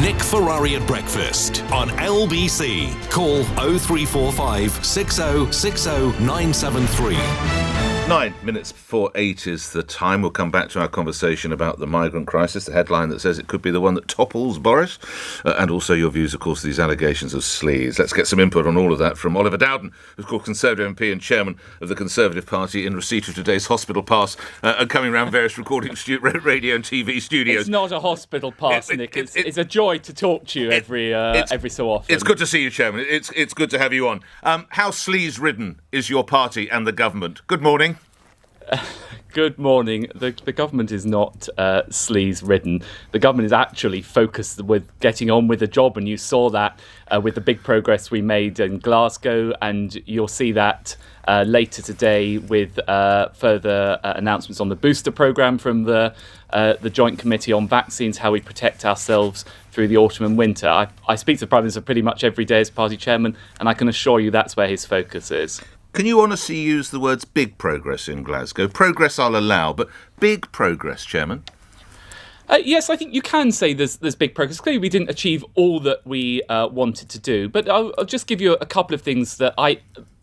Nick Ferrari at breakfast on LBC. Call 0345 6060 973. 9 minutes before 8 is the time. We'll come back to our conversation about the migrant crisis, the headline that says it could be the one that topples Boris, and also your views, of course, these allegations of sleaze. Let's get some input on all of that from Oliver Dowden, who's called Conservative MP and chairman of the Conservative Party, in receipt of today's hospital pass, and coming around various recording radio and TV studios. It's not a hospital pass, Nick. It's a joy to talk to you every so often. It's good to see you, Chairman. It's good to have you on. How sleaze-ridden is your party and the government? Good morning. Good morning. The government is not sleaze-ridden. The government is actually focused with getting on with the job, and you saw that with the big progress we made in Glasgow, and you'll see that later today with further announcements on the booster programme from the Joint Committee on Vaccines, how we protect ourselves through the autumn and winter. I speak to the Prime Minister pretty much every day as party chairman, and I can assure you that's where his focus is. Can you honestly use the words big progress in Glasgow? Progress I'll allow, but big progress, Chairman? Yes, I think you can say there's big progress. Clearly, we didn't achieve all that we wanted to do, but I'll just give you a couple of things that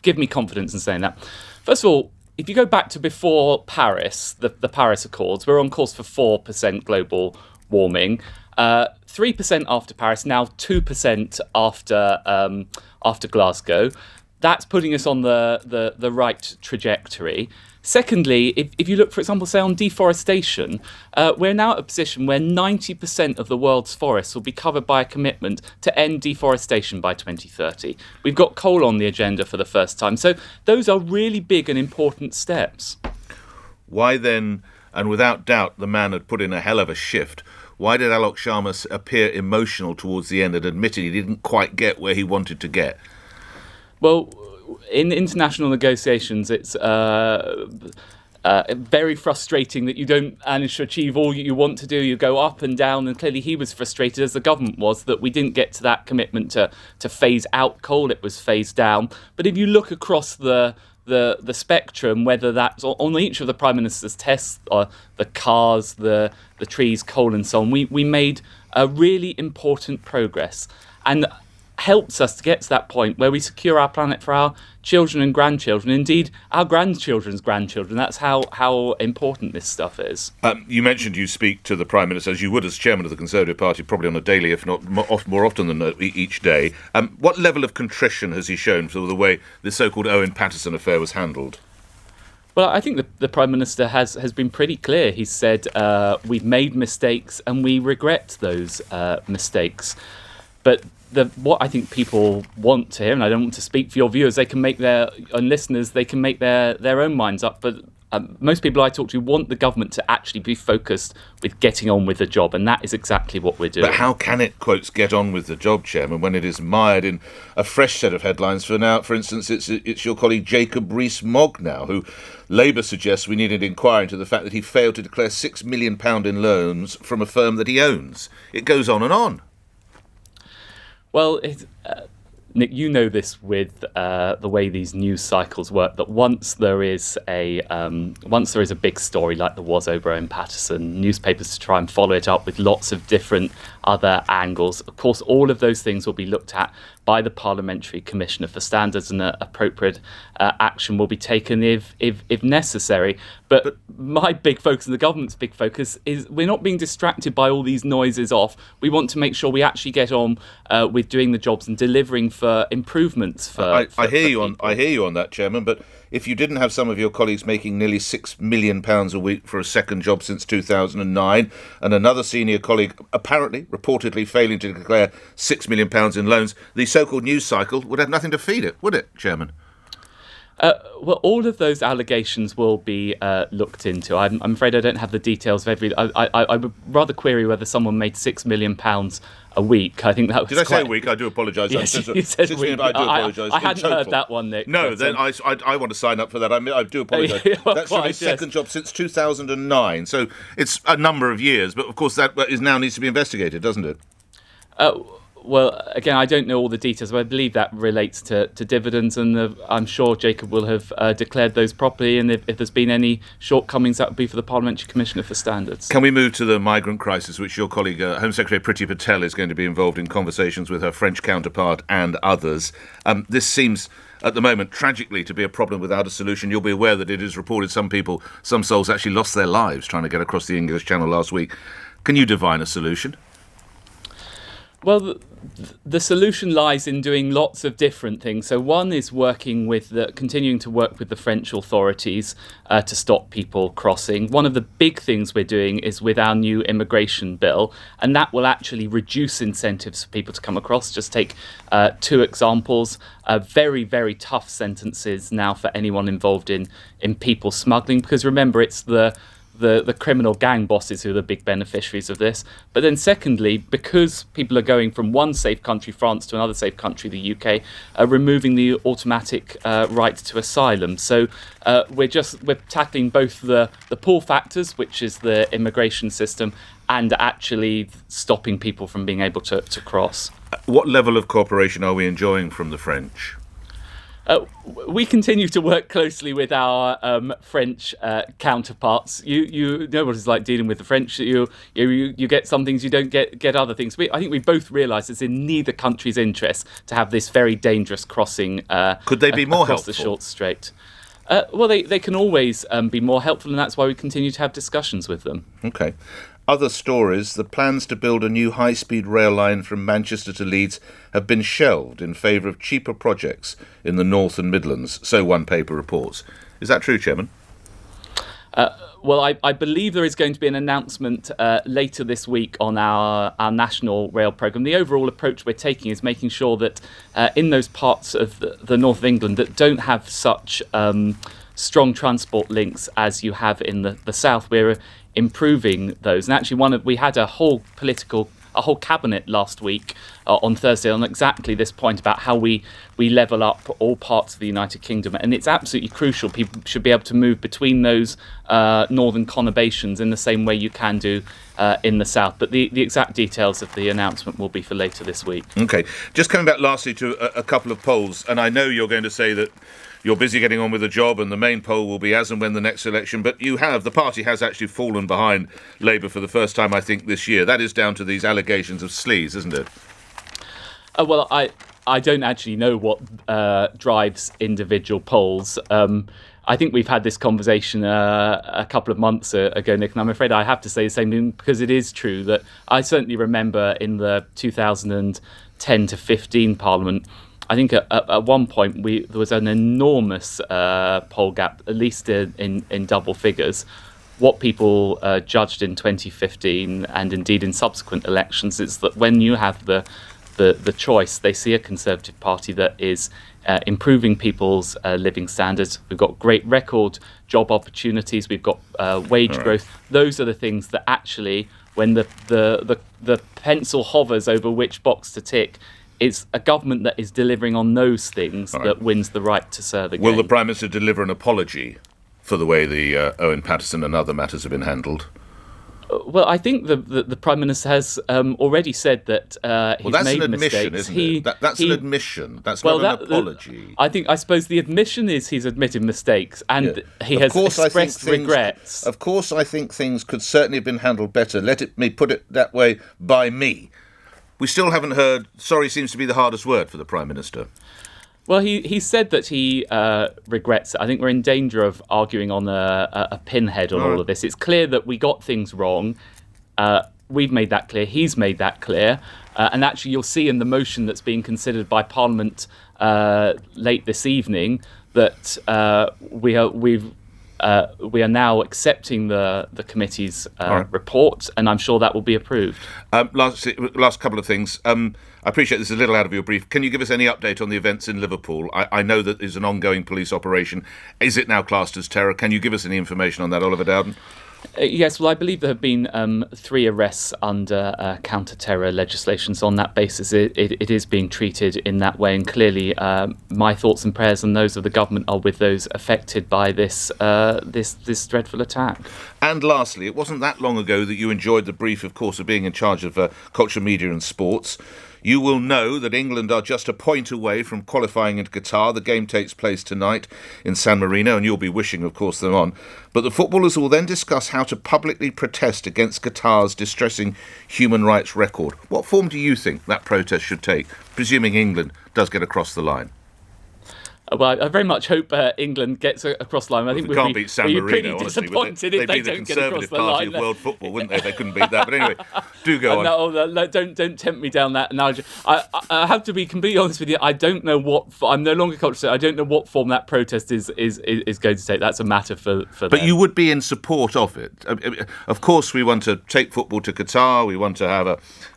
give me confidence in saying that. First of all, if you go back to before Paris, the Paris Accords, we're on course for 4% global warming. 3% after Paris, now 2% after Glasgow. That's putting us on the right trajectory. Secondly, if you look, for example, say on deforestation, we're now at a position where 90% of the world's forests will be covered by a commitment to end deforestation by 2030. We've got coal on the agenda for the first time. So those are really big and important steps. Why then, and without doubt the man had put in a hell of a shift, why did Alok Sharma appear emotional towards the end and admitted he didn't quite get where he wanted to get? Well, in international negotiations, it's very frustrating that you don't manage to achieve all you want to do. You go up and down, and clearly he was frustrated, as the government was, that we didn't get to that commitment to phase out coal. It was phased down. But if you look across the spectrum, whether that's on each of the Prime Minister's tests, or the cars, the trees, coal and so on, we made a really important progress. And helps us to get to that point where we secure our planet for our children and grandchildren, indeed our grandchildren's grandchildren. That's how important this stuff is. You mentioned you speak to the Prime Minister, as you would as chairman of the Conservative Party, probably on a daily, if not more often than each day. What level of contrition has he shown for the way the so-called Owen Paterson affair was handled? Well, I think the Prime Minister has been pretty clear. He said, we've made mistakes and we regret those mistakes. But what I think people want to hear, and I don't want to speak for your viewers, they can make and listeners, they can make their own minds up. But most people I talk to want the government to actually be focused with getting on with the job, and that is exactly what we're doing. But how can it, quotes, get on with the job, Chairman, when it is mired in a fresh set of headlines? For instance, it's your colleague Jacob Rees-Mogg now, who Labour suggests we need an inquiry into the fact that he failed to declare £6 million in loans from a firm that he owns. It goes on and on. Well, Nick, you know this with the way these news cycles work. That once there is a big story like there was over Owen Paterson, newspapers try and follow it up with lots of different other angles. Of course, all of those things will be looked at by the Parliamentary Commissioner for Standards, and appropriate action will be taken if necessary. But my big focus and the government's big focus is we're not being distracted by all these noises off. We want to make sure we actually get on with doing the jobs and delivering for improvements. I hear you on that, Chairman. But if you didn't have some of your colleagues making nearly £6 million a week for a second job since 2009, and another senior colleague reportedly failing to declare £6 million in loans, the so-called news cycle would have nothing to feed it, would it, Chairman? Well, all of those allegations will be looked into. I'm afraid I don't have the details of every. I would rather query whether someone made £6 million a week. I think that was. Did I say a week? I do apologise. Yes, you said week. I do apologise. I hadn't heard that one, Nick. No, then I want to sign up for that. I do apologise. That's from his second job since 2009. So it's a number of years, but of course that is now needs to be investigated, doesn't it? Well, again, I don't know all the details, but I believe that relates to dividends, and I'm sure Jacob will have declared those properly, and if there's been any shortcomings, that would be for the Parliamentary Commissioner for Standards. Can we move to the migrant crisis, which your colleague, Home Secretary Priti Patel, is going to be involved in conversations with her French counterpart and others? This seems, at the moment, tragically, to be a problem without a solution. You'll be aware that it is reported some souls actually lost their lives trying to get across the English Channel last week. Can you divine a solution? Well, the solution lies in doing lots of different things. So one is continuing to work with the French authorities to stop people crossing. One of the big things we're doing is with our new immigration bill, and that will actually reduce incentives for people to come across. Just take two examples. Very, very tough sentences now for anyone involved in people smuggling, because remember, it's the criminal gang bosses who are the big beneficiaries of this. But then secondly, because people are going from one safe country, France, to another safe country, the UK, removing the automatic right to asylum. So we're tackling both the pull factors, which is the immigration system, and actually stopping people from being able to cross. What level of cooperation are we enjoying from the French? We continue to work closely with our French counterparts. You know what it's like dealing with the French. You get some things, you don't get other things. I think we both realise it's in neither country's interest to have this very dangerous crossing. Could they be more across helpful? The short strait? Well, they can always be more helpful, and that's why we continue to have discussions with them. Okay. Other stories, the plans to build a new high-speed rail line from Manchester to Leeds have been shelved in favour of cheaper projects in the North and Midlands, so one paper reports. Is that true, Chairman? Well, I believe there is going to be an announcement later this week on our national rail programme. The overall approach we're taking is making sure that in those parts of the north of England that don't have such strong transport links as you have in the south, we're improving those. And actually, we had a whole cabinet last week on Thursday on exactly this point about how we level up all parts of the United Kingdom, and it's absolutely crucial. People should be able to move between those northern conurbations in the same way you can do in the south. But the exact details of the announcement will be for later this week. Okay, just coming back lastly to a couple of polls, and I know you're going to say that you're busy getting on with the job, and the main poll will be as and when the next election. But the party has actually fallen behind Labour for the first time, I think, this year. That is down to these allegations of sleaze, isn't it? Well, I don't actually know what drives individual polls. I think we've had this conversation a couple of months ago, Nick, and I'm afraid I have to say the same thing, because it is true that I certainly remember in the 2010 to 15 Parliament, I think at one point there was an enormous poll gap, at least in double figures. What people judged in 2015 and indeed in subsequent elections is that when you have the choice, they see a Conservative Party that is improving people's living standards. We've got great record job opportunities. We've got wage growth. Those are the things that actually, when the pencil hovers over which box to tick, it's a government that is delivering on those things that wins the right to serve again. Will the Prime Minister deliver an apology for the way the Owen Paterson and other matters have been handled? Well, I think the Prime Minister has already said that he's made mistakes. That's an admission, isn't it? That's an admission. That's not an apology. I suppose the admission is he's admitted mistakes, and he has expressed regrets. Of course, I think things could certainly have been handled better. Let me put it that way by me. We still haven't heard. Sorry seems to be the hardest word for the Prime Minister. Well, he said that he regrets it. I think we're in danger of arguing on a pinhead on all of this. It's clear that we got things wrong. We've made that clear. He's made that clear. And actually, you'll see in the motion that's being considered by Parliament late this evening that we are now accepting the committee's report, and I'm sure that will be approved. Last couple of things. I appreciate this is a little out of your brief. Can you give us any update on the events in Liverpool? I know that there's an ongoing police operation. Is it now classed as terror? Can you give us any information on that, Oliver Dowden? Yes, well, I believe there have been 3 arrests under counter-terror legislation. So on that basis, it is being treated in that way. And clearly, my thoughts and prayers and those of the government are with those affected by this dreadful attack. And lastly, it wasn't that long ago that you enjoyed the brief, of course, of being in charge of culture, media and sports. You will know that England are just a point away from qualifying into Qatar. The game takes place tonight in San Marino, and you'll be wishing, of course, them on. But the footballers will then discuss how to publicly protest against Qatar's distressing human rights record. What form do you think that protest should take, presuming England does get across the line? Well, I very much hope England gets across the line. I think we can't beat San Marino, pretty honestly, disappointed if they don't get across the line. They'd be the Conservative Party of world football, wouldn't they? They couldn't beat that. But anyway, do go on. No, don't tempt me down that analogy. I have to be completely honest with you. I don't know what. I'm no longer cultured. I don't know what form that protest is going to take. That's a matter for them. But you would be in support of it. Of course, we want to take football to Qatar. We want to have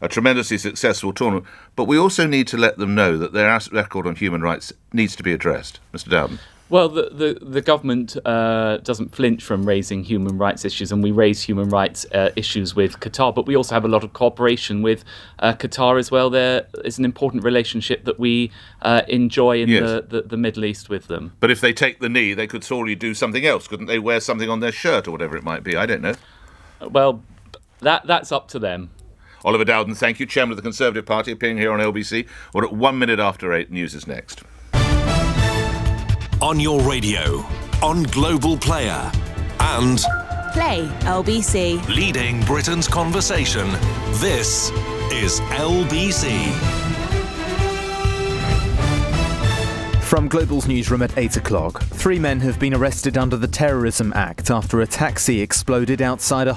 a tremendously successful tournament. But we also need to let them know that their record on human rights needs to be addressed. Mr. Dowden. Well, the government doesn't flinch from raising human rights issues, and we raise human rights issues with Qatar, but we also have a lot of cooperation with Qatar as well. There is an important relationship that we enjoy in the Middle East with them. But if they take the knee, they could surely do something else. Couldn't they wear something on their shirt or whatever it might be? I don't know. Well, that's up to them. Oliver Dowden, thank you, Chairman of the Conservative Party, appearing here on LBC. We're at 1 minute after 8. News is next. On your radio, on Global Player, and Play LBC. leading Britain's conversation. This is LBC. From Global's newsroom at 8 o'clock, 3 men have been arrested under the Terrorism Act after a taxi exploded outside a